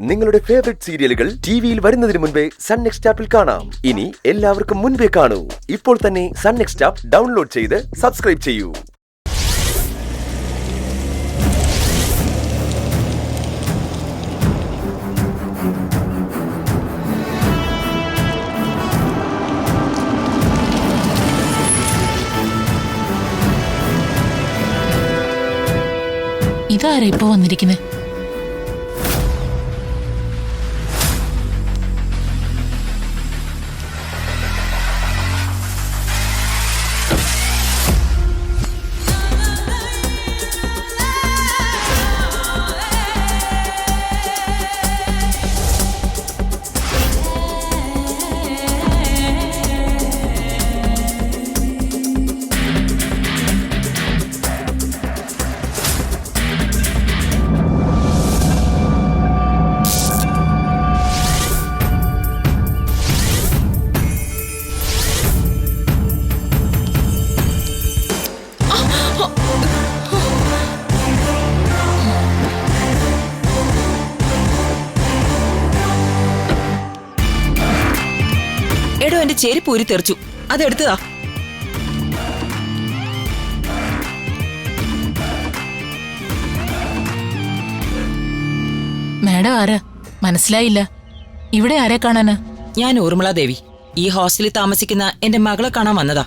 നിങ്ങളുടെ ഫേവറേറ്റ് സീരിയലുകൾ ടിവിയിൽ വരുന്നതിന് മുൻപേ സൺ നെക്സ്റ്റ് ആപ്പിൽ കാണാം. ഇനി എല്ലാവർക്കും മുൻപേ കാണൂ. ഇപ്പോൾ തന്നെ സൺ നെക്സ്റ്റ് ആപ്പ് ഡൗൺലോഡ് ചെയ്ത് സബ്സ്ക്രൈബ് ചെയ്യൂ. ഇതാരാ ഇപ്പൊ വന്നിരിക്കുന്നത്? എടോ, എന്റെ ചെരുപ്പ് ഊരി തെറിച്ചു. അതെടുത്തതാ. മാഡം ആരാ? മനസ്സിലായില്ല. ഇവിടെ ആരെ കാണാനാ? ഞാൻ ഊർമിള ദേവി. ഈ ഹോസ്റ്റലിൽ താമസിക്കുന്ന എന്റെ മകളെ കാണാൻ വന്നതാ.